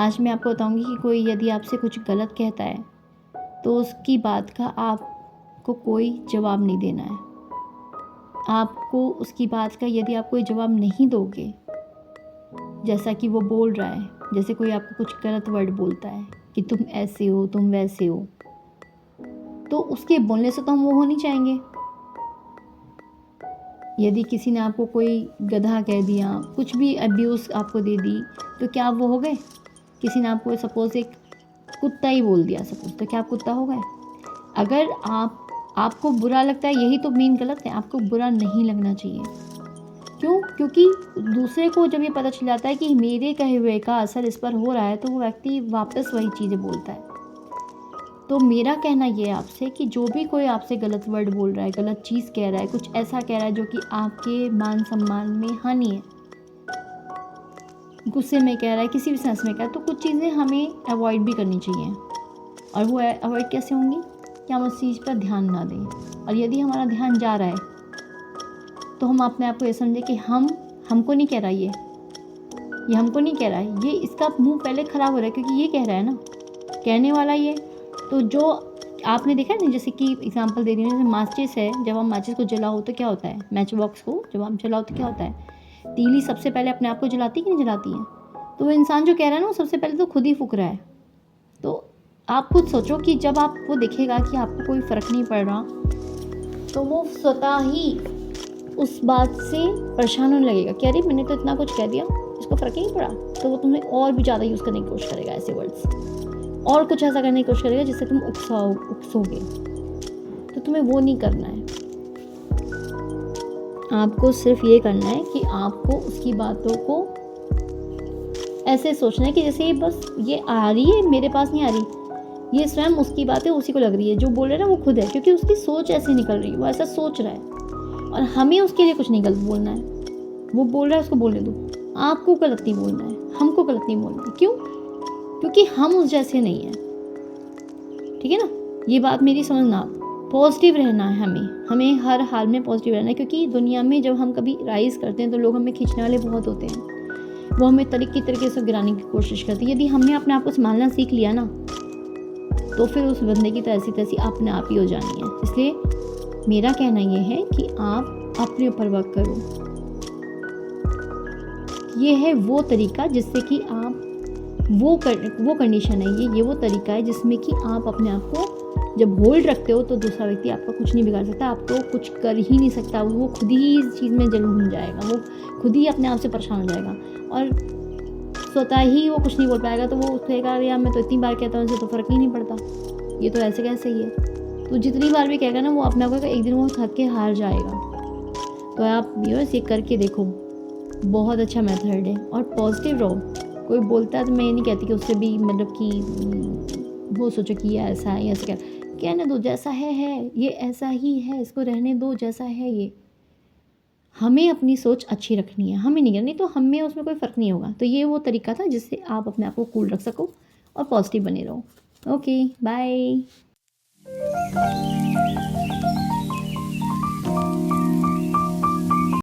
आज मैं आपको बताऊंगी कि कोई यदि आपसे कुछ गलत कहता है तो उसकी बात का आपको कोई जवाब नहीं देना है। आपको उसकी बात का यदि आप कोई जवाब नहीं दोगे, जैसा कि वो बोल रहा है, जैसे कोई आपको कुछ गलत वर्ड बोलता है कि तुम ऐसे हो, तुम वैसे हो, तो उसके बोलने से तो हम वो हो नहीं चाहेंगे। यदि किसी ने आपको कोई गधा कह दिया, कुछ भी अब्यूज़ आपको दे दी, तो क्या आप वो हो गए? किसी ने आपको सपोज़ एक कुत्ता ही बोल दिया सपोज़, तो क्या आप कुत्ता हो गए? अगर आपको बुरा लगता है, यही तो मेन गलत है। आपको बुरा नहीं लगना चाहिए। क्यों? क्योंकि दूसरे को जब ये पता चल जाता है कि मेरे कहे हुए का असर इस पर हो रहा है, तो वो व्यक्ति वापस वही चीज़ें बोलता है। तो मेरा कहना ये है आपसे कि जो भी कोई आपसे गलत वर्ड बोल रहा है, गलत चीज़ कह रहा है, कुछ ऐसा कह रहा है जो कि आपके मान सम्मान में हानि है, गुस्से में कह रहा है, किसी भी सेंस में कह रहा है, तो कुछ चीज़ें हमें अवॉइड भी करनी चाहिए। और वो अवॉइड कैसे होंगी? कि हम उस चीज़ पर ध्यान ना दें। और यदि हमारा ध्यान जा रहा है तो हम अपने आप को ये समझें कि हमको नहीं कह रहा, ये हमको नहीं कह रहा है, ये इसका मुंह पहले ख़राब हो रहा है, क्योंकि ये कह रहा है ना, कहने वाला ये। तो जो आपने देखा है ना, जैसे कि एग्जांपल दे रही हूँ, जैसे माचिस है, जब हम माचिस को जलाओ तो क्या होता है, मैच बॉक्स को जब हम जलाओ तो क्या होता है, तीली सबसे पहले अपने आप को जलाती कि नहीं जलाती है? तो वो इंसान जो कह रहा है ना, वो सबसे पहले तो खुद ही फूक रहा है। तो आप खुद सोचो कि जब आपको दिखेगा कि आपको कोई फ़र्क नहीं पड़ रहा, तो वो स्वतः ही उस बात से परेशान होने लगेगा कि अरे मैंने तो इतना कुछ कह दिया, इसको फ़र्क ही नहीं पड़ा। तो वो तुम्हें और भी ज़्यादा यूज़ करने की कोशिश करेगा ऐसे वर्ड्स, और कुछ ऐसा करने की कोशिश करेगा जिससे तुम उकसोगे। तो तुम्हें वो नहीं करना है। आपको सिर्फ ये करना है कि आपको उसकी बातों को ऐसे सोचना है कि जैसे ये बस ये आ रही है, मेरे पास नहीं आ रही, ये स्वयं उसकी बातें उसी को लग रही है, जो बोल रहा है ना वो खुद है, क्योंकि उसकी सोच ऐसे निकल रही है, वो ऐसा सोच रहा है। और हमें उसके लिए कुछ नहीं गलत बोलना है। वो बोल रहा है, उसको बोलने दो। आपको गलत नहीं बोलना है, हमको गलत नहीं बोलना है। क्यों? क्योंकि हम उस जैसे नहीं हैं। ठीक है ना? ये बात मेरी समझना। पॉजिटिव रहना है हमें हर हाल में पॉजिटिव रहना है, क्योंकि दुनिया में जब हम कभी राइज़ करते हैं तो लोग हमें खींचने वाले बहुत होते हैं। वो हमें तरीके से गिराने की कोशिश करते हैं। यदि हमने अपने आप को संभालना सीख लिया ना, तो फिर उस बंदे की तैसी अपने आप ही हो जानी है। इसलिए मेरा कहना ये है कि आप अपने ऊपर वर्क करो। ये है वो तरीका जिससे कि आप वो कंडीशन है, ये वो तरीका है जिसमें कि आप अपने आप को जब होल्ड रखते हो तो दूसरा व्यक्ति आपका कुछ नहीं बिगाड़ सकता, आपको कुछ कर ही नहीं सकता। वो खुद ही इस चीज़ में जलून जाएगा, वो खुद ही अपने आप से परेशान हो जाएगा और स्वतः ही वो कुछ नहीं बोल पाएगा। तो वो कहेगा यार मैं तो इतनी बार कहता हूँ, इससे तो फ़र्क ही नहीं पड़ता, ये तो ऐसे कैसे ही है। तो जितनी बार भी कहेगा ना, वो अपने आप को एक दिन वो थक के हार जाएगा। तो आप ये करके देखो, बहुत अच्छा मेथड है। और पॉजिटिव रहो। कोई बोलता है तो मैं ये नहीं कहती कि उससे भी मतलब कि वो सोचो कि ये ऐसा है, ऐसा कहने दो, जैसा है ये ऐसा ही है, इसको रहने दो जैसा है ये। हमें अपनी सोच अच्छी रखनी है, हमें नहीं करनी, तो हमें उसमें कोई फ़र्क नहीं होगा। तो ये वो तरीका था जिससे आप अपने आप को कूल रख सको और पॉजिटिव बने रहो। Okay, bye.